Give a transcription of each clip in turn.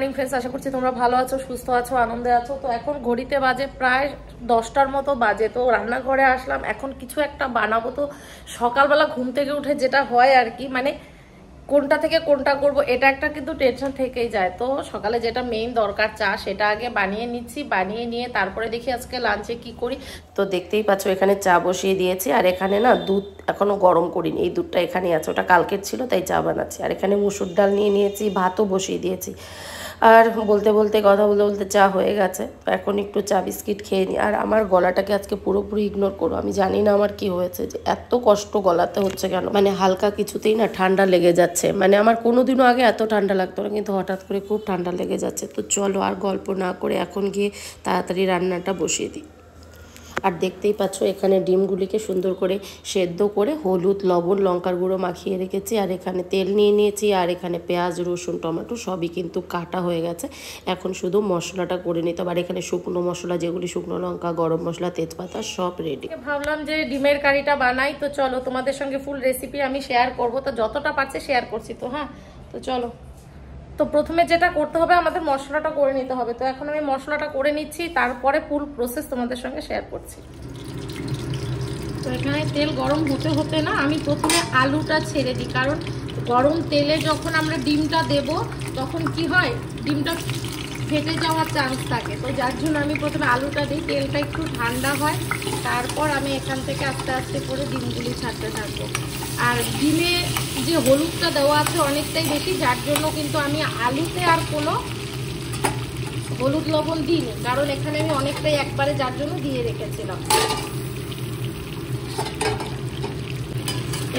Morning friends, আশা করছি তোমরা ভালো আছো, সুস্থ আছো, আনন্দে আছো। তো এখন ঘড়িতে বাজে প্রায় 10টার মতো বাজে। তো রান্নাঘরে আসলাম, এখন কিছু একটা বানাবো। তো সকালবেলা ঘুম থেকে উঠে যেটা হয় আর কি, মানে কোনটা থেকে কোনটা করব এটা একটা কিন্তু টেনশন থেকেই যায়। তো সকালে যেটা মেইন দরকার চা, সেটা আগে বানিয়ে নিচ্ছি। বানিয়ে নিয়ে তারপরে দেখি আজকে লাঞ্চে কি করি। তো দেখতেই পাচ্ছ এখানে চা বসিয়ে দিয়েছি, আর এখানে না দুধ এখনো গরম করিনি, এই দুধটা এখানে আছে, ওটা কালকের ছিল তাই চা বানাচ্ছি। আর এখানে মুসুর ডাল নিয়ে নিয়েছি, ভাতও বসিয়ে দিয়েছি। আর বলতে বলতে কথা বলতে বলতে চা হয়ে গেছে। তো এখন একটু চা বিস্কিট খেয়ে নিই। আর আমার গলাটাকে আজকে পুরোপুরি ইগনোর করো, আমি জানি না আমার কি হয়েছে, যে এত কষ্ট গলাতে হচ্ছে কেন। মানে হালকা কিছুতেই না ঠান্ডা লেগে যাচ্ছে। মানে আমার কোনোদিনও আগে এত ঠান্ডা লাগতো না, কিন্তু হঠাৎ করে খুব ঠান্ডা লেগে যাচ্ছে। তো চলো আর গল্প না করে এখন গিয়ে তাড়াতাড়ি রান্নাটা বসিয়ে দিই। আর দেখতেই পাচ্ছ এখানে ডিমগুলিকে সুন্দর করে সেদ্ধ করে হলুদ, লবণ, লঙ্কার গুঁড়ো মাখিয়ে রেখেছি। আর এখানে তেল নিয়ে নিয়েছি, আর এখানে পেঁয়াজ, রসুন, টমেটো সবই কিন্তু কাটা হয়ে গেছে। এখন শুধু মশলাটা করে নিতে হবে। আর এখানে শুকনো মশলা, যেগুলি শুকনো লঙ্কা, গরম মশলা, তেজপাতা সব রেডি। ভাবলাম যে ডিমের কারিটা বানাই। তো চলো তোমাদের সঙ্গে ফুল রেসিপি আমি শেয়ার করব, তো যতটা পারছি শেয়ার করছি। তো হ্যাঁ, তো চলো। তো প্রথমে যেটা করতে হবে, আমাদের মশলাটা করে নিতে হবে। তো এখন আমি মশলাটা করে নিচ্ছি, তারপরে ফুল প্রসেস তোমাদের সঙ্গে শেয়ার করছি। তো এখানে তেল গরম হতে হতে না আমি প্রথমে আলুটা ছেড়ে দিই, কারণ গরম তেলে যখন আমরা ডিমটা দেব তখন কি হয়, ডিমটা ফেটে যাওয়ার চান্স থাকে। তো যার জন্য আমি প্রথমে আলুটা দিই, তেলটা একটু ঠান্ডা হয়, তারপর আমি এখান থেকে আস্তে আস্তে করে ডিমগুলি ছাড়তে থাকবো। আর ডিমে যে হলুদটা দেওয়া আছে অনেকটাই বেশি, যার জন্য কিন্তু আমি আলুতে আর কোনো হলুদ লবণ দিইনি, কারণ এখানে আমি অনেকটাই একবারে যার জন্য দিয়ে রেখেছিলাম।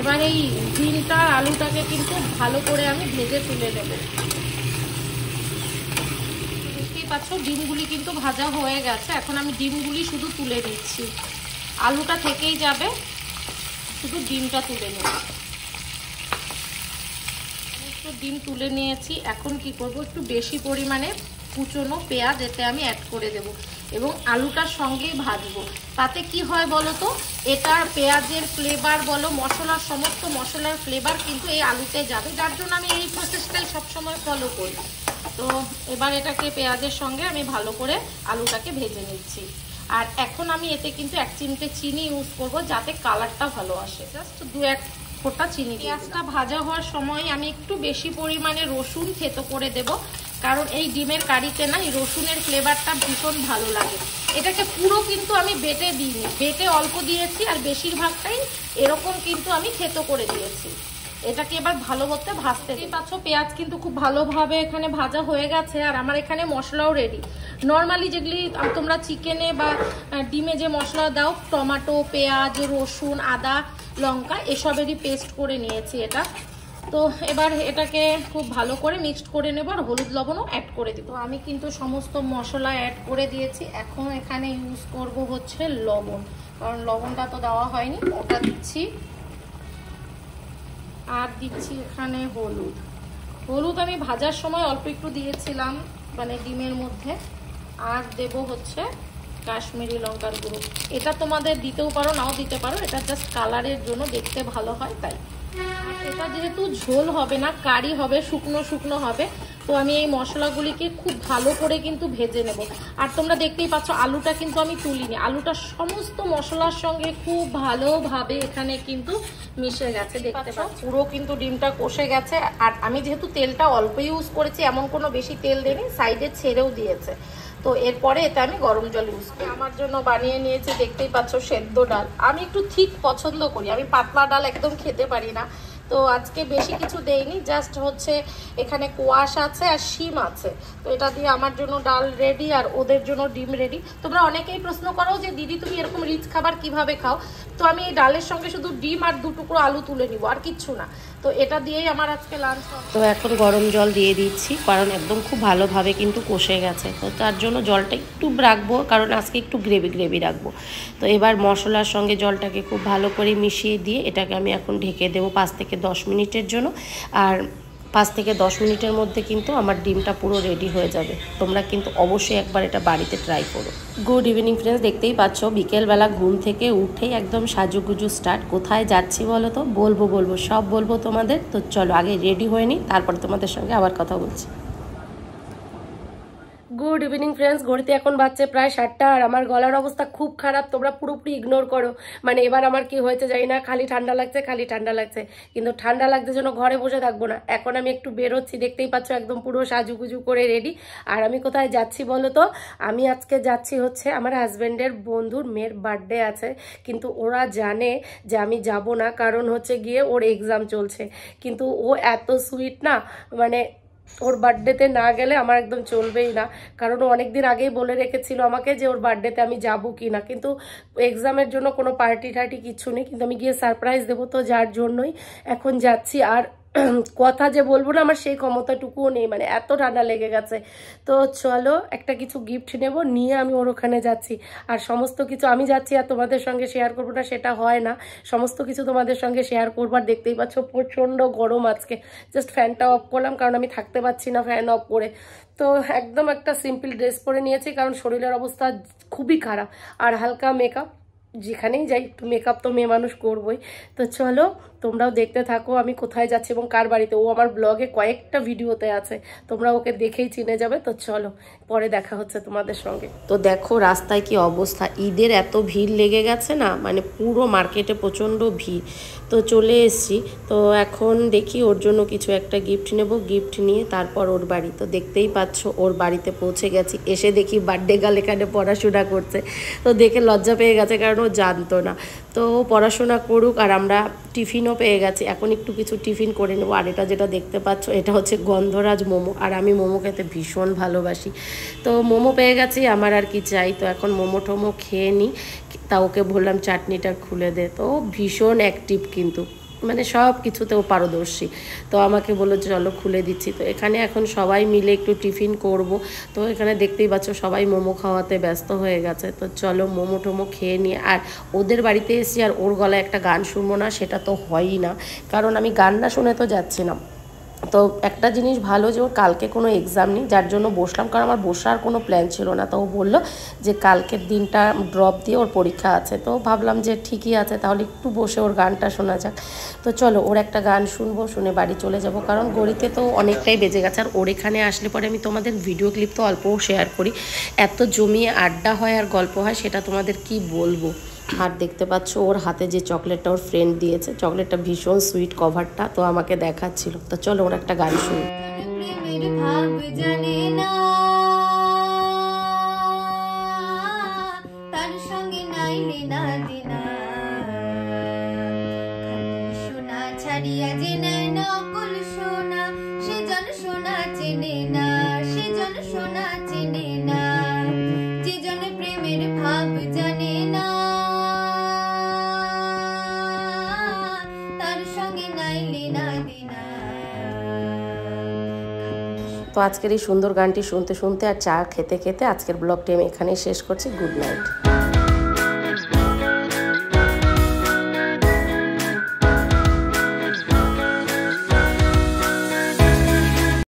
এবার এই ডিমটা আলুটাকে কিন্তু ভালো করে আমি ভেজে তুলে নেব। দেখতেই পাচ্ছ ডিমগুলি কিন্তু ভাজা হয়ে গেছে। এখন আমি ডিমগুলি শুধু তুলে দিচ্ছি, আলুটা থেকেই যাবে, শুধু ডিমটা তুলে নেব। একটু ডিম তুলে নিয়েছি। এখন কি করব, একটু বেশি পরিমাণে কুচনো পেঁয়াজ এতে আমি অ্যাড করে দেব এবং আলুটার সঙ্গেই ভাজবো। তাতে কি হয় বলো তো, এটার পেঁয়াজের ফ্লেভার বলো, মশলার সমস্ত মশলার ফ্লেভার কিন্তু এই আলুতে যাবে, যার জন্য আমি এই প্রসেসটাই সবসময় ফলো করি। তো এবার এটাকে পেঁয়াজের সঙ্গে আমি ভালো করে আলুটাকে ভেজে নিচ্ছি। আর এখন আমি এতে কিন্তু 1 চিমটে চিনি ইউজ করব, যাতে কালারটা ভালো আসে। জাস্ট 2-1 ফোঁটা চিনি। পেঁয়াজটা ভাজা হওয়ার সময় আমি একটু বেশি পরিমাণে রসুন থেতো করে দেব, কারণ এই ডিমের কারিতে না এই রসুনের ফ্লেভারটা ভীষণ ভালো লাগে। এটাকে পুরো কিন্তু আমি বেটে দিইনি, বেটে অল্প দিয়েছি, আর বেশিরভাগটাই এরকম কিন্তু আমি থেতো করে দিয়েছি। এটাকে এবার ভালো মতো ভাজতে পাচ্ছ। পেঁয়াজ কিন্তু খুব ভালোভাবে এখানে ভাজা হয়ে গেছে, আর আমার এখানে মশলাও রেডি। নর্মালি যেগুলি তোমরা চিকেনে বা ডিমে যে মশলা দাও, টমেটো, পেঁয়াজ, রসুন, আদা, লঙ্কা এসবেরই পেস্ট করে নিয়েছি এটা। তো এবার এটাকে খুব ভালো করে মিক্সড করে নেব, আর হলুদ লবণও অ্যাড করে দিব। আমি কিন্তু সমস্ত মশলা অ্যাড করে দিয়েছি। এখন এখানে ইউজ করব হচ্ছে লবণ, কারণ লবণটা তো দেওয়া হয়নি, ওটা দিচ্ছি। আর দিচ্ছি এখানে হলুদ। হলুদ আমি ভাজার সময় অল্প একটু দিয়েছিলাম, মানে ডিমের মধ্যে। আর দেব হচ্ছে কাশ্মীরি লঙ্কার গুঁড়ো। এটা তোমাদের দিতেও পারো, নাও দিতে পারো, এটা জাস্ট কালারের জন্য, দেখতে ভালো হয় তাই। এটা যেহেতু ঝোল হবে না, কারি হবে, শুকনো শুকনো হবে, তো আমি এই মশলাগুলিকে খুব ভালো করে কিন্তু ভেজে নেব। আর তোমরা দেখতেই পাচ্ছ আলুটা কিন্তু আমি তুলিনি, আলুটা সমস্ত মশলার সঙ্গে খুব ভালোভাবে এখানে কিন্তু মিশে গেছে। দেখতে পাচ্ছ পুরো কিন্তু ডিমটা কষে গেছে। আর আমি যেহেতু তেলটা অল্প ইউজ করেছি, এমন কোনো বেশি তেল দিইনি, সাইডে ছেড়েও দিয়েছে। তো এরপরে এতে আমি গরম জল ইউজ করি। আমার জন্য বানিয়ে নিয়েছি, দেখতেই পাচ্ছ সেদ্ধ ডাল। আমি একটু ঠিক পছন্দ করি, আমি পাতলা ডাল একদম খেতে পারি না। তো আজকে বেশি কিছু দেইনি, জাস্ট হচ্ছে এখানে কোয়াশ আছে আর শিম আছে। তো এটা দিয়ে আমার জন্য ডাল রেডি, আর ওদের জন্য ডিম রেডি। তোমরা অনেকেই প্রশ্ন করো যে দিদি তুমি এরকম রিচ খাবার কিভাবে খাও। তো আমি এই ডালের সঙ্গে শুধু ডিম আর 2 টুকরো আলু তুলে নিব, আর কিচ্ছু না। তো এটা দিয়েই আমার আজকে লাঞ্চ। তো এখন গরম জল দিয়ে দিচ্ছি, কারণ একদম খুব ভালোভাবে কিন্তু কষে গেছে। তো তার জন্য জলটা একটু রাখবো, কারণ আজকে একটু গ্রেভি গ্রেভি রাখবো। তো এবার মশলার সঙ্গে জলটাকে খুব ভালো করে মিশিয়ে দিয়ে এটাকে আমি এখন ঢেকে দেবো 5 থেকে 10 মিনিটের জন্য। আর 5 থেকে 10 মিনিটের মধ্যে কিন্তু আমার ডিমটা পুরো রেডি হয়ে যাবে। তোমরা কিন্তু অবশ্যই একবার এটা বাড়িতে ট্রাই করো। গুড ইভিনিং ফ্রেন্ডস, দেখতেই পাচ্ছ বিকেলবেলা ঘুম থেকে উঠেই একদম সাজুগুজু স্টার্ট। কোথায় যাচ্ছি বলো তো? বলবো সব বলবো তোমাদের। তো চলো আগে রেডি হয়ে নিই, তারপর তোমাদের সঙ্গে আবার কথা বলছি। গুড ইভিনিং ফ্রেন্ডস, ঘড়িতে এখন বাজছে প্রায় 7টা আর আমার গলার অবস্থা খুব খারাপ। তোমরা পুরোপুরি ইগনোর করো। মানে এবার আমার কি হয়েছে জানি না, খালি ঠান্ডা লাগছে, কিন্তু ঠান্ডা লাগছে জন্য ঘরে বসে থাকবো না। এখন আমি একটু বেরোচ্ছি, দেখতেই পাচ্ছ একদম পুরো সাজুগুজু করে রেডি। আর আমি কোথায় যাচ্ছি বলো তো? আমি আজকে যাচ্ছি হচ্ছে আমার হাজব্যান্ডের বন্ধুর মেয়ের বার্থডে আছে, কিন্তু ওরা জানে যে আমি যাব না, কারণ হচ্ছে গিয়ে ওর এক্সাম চলছে। কিন্তু ও এত সুইট না, মানে ওর বার্থডেতে না গেলে আমার একদম চলবেই না, কারণ ও অনেকদিন আগেই বলে রেখেছিল আমাকে যে ওর বার্থডেতে আমি যাবো কি না। কিন্তু এক্সামের জন্য কোনো পার্টি টার্টি কিছু নেই, কিন্তু আমি গিয়ে সারপ্রাইজ দেবো, তো যার জন্যই এখন যাচ্ছি। আর কথা যে বলবো না, আমার সেই ক্ষমতাটুকুও নেই, মানে এত ঠান্ডা লেগে গেছে। তো চলো একটা কিছু গিফট নেব, নিয়ে আমি ওর ওখানে যাচ্ছি। আর সমস্ত কিছু আমি যাচ্ছি আর তোমাদের সঙ্গে শেয়ার করবো না, সেটা হয় না। সমস্ত কিছু তোমাদের সঙ্গে শেয়ার করবো। আর দেখতেই পাচ্ছ প্রচণ্ড গরম আজকে, জাস্ট ফ্যানটা অফ করলাম কারণ আমি থাকতে পারছি না ফ্যান অফ করে। তো একদম একটা সিম্পল ড্রেস পরে নিয়েছি, কারণ শরীরের অবস্থা খুবই খারাপ। আর হালকা মেকআপ, যেখানেই যাই একটু মেকআপ তো মেয়ে মানুষ করবই। তো চলো তোমরাও দেখতে থাকো আমি কোথায় যাচ্ছি এবং কার বাড়িতে। ও আমার ব্লগে কয়েকটা ভিডিওতে আছে, তোমরা ওকে দেখেই চিনে যাবে। তো চলো পরে দেখা হচ্ছে তোমাদের সঙ্গে। তো দেখো রাস্তায় কি অবস্থা, ঈদের এত ভিড় লেগে গেছে না, মানে পুরো মার্কেটে প্রচণ্ড ভিড়। তো চলে এসছি, তো এখন দেখি ওর জন্য কিছু একটা গিফট নেব, গিফট নিয়ে তারপর ওর বাড়ি। তো দেখতেই পাচ্ছ ওর বাড়িতে পৌঁছে গেছি, এসে দেখি বার্থডে গার্ল এখানে পড়াশোনা করছে। তো দেখে লজ্জা পেয়ে গেছে, কারণ ও জানতো না। তো পড়াশোনা করুক, আর আমরা টিফিনও পেয়ে গেছি, এখন একটু কিছু টিফিন করে নেবো। আর এটা যেটা দেখতে পাচ্ছ এটা হচ্ছে গন্ধরাজ মোমো, আর আমি মোমো খেতে ভীষণ ভালোবাসি। তো মোমো পেয়ে গেছি, আমার আর কি চাই। তো এখন মোমো টোমো খেয়ে নিই। তা ওকে বললাম চাটনিটা খুলে দে, তো ভীষণ অ্যাক্টিভ, কিন্তু মানে সব কিছুতেও পারদর্শী। তো আমাকে বললো চলো খুলে দিচ্ছি। তো এখানে এখন সবাই মিলে একটু টিফিন করব। তো এখানে দেখতেই পাচ্ছ সবাই মোমো খাওয়াতে ব্যস্ত হয়ে গেছে। তো চলো মোমো টোমো খেয়ে নিয়ে, আর ওদের বাড়িতে এসেছি আর ওর গলায় একটা গান শুনবো না সেটা তো হয়ই না, কারণ আমি গান না শুনে তো যাচ্ছি না। তো একটা জিনিস ভালো যে ওর কালকে কোনো এক্সাম নেই, যার জন্য বসলাম, কারণ আমার বসার কোনো প্ল্যান ছিল না। তো ও বললো যে কালকের দিনটা ড্রপ দিয়ে ওর পরীক্ষা আছে। তো ভাবলাম যে ঠিকই আছে, তাহলে একটু বসে ওর গানটা শোনা যাক। তো চলো ওর একটা গান শুনবো, শুনে বাড়ি চলে যাব, কারণ ঘড়িতে তো অনেকটাই বেজে গেছে। আর ওর এখানে আসলে পরে আমি তোমাদের ভিডিও ক্লিপ তো অল্পও শেয়ার করি, এত জমিয়ে আড্ডা হয় আর গল্প হয় সেটা তোমাদের কি বলবো। আর দেখতে পাচ্ছ ওর হাতে যে চকলেটটা ওর ফ্রেন্ড দিয়েছে, চকলেটটা ভীষণ সুইট, কভারটা তো আমাকে দেখাচ্ছিল। তো চলো ওর একটা গান শুনি। তার সঙ্গে নাইলে না দিনা সোনা ছাড়িয়া যে নেয় নকল সোনা, সে জন সোনা চেনে না, সে জন সোনা চেনে না, যে জন প্রেমের ভাব জানে না, তার সঙ্গে নাইলে না দিনা। তো আজকের এই সুন্দর গানটি শুনতে শুনতে আর চা খেতে খেতে আজকের ব্লগটি আমি এখানেই শেষ করছি। Good night.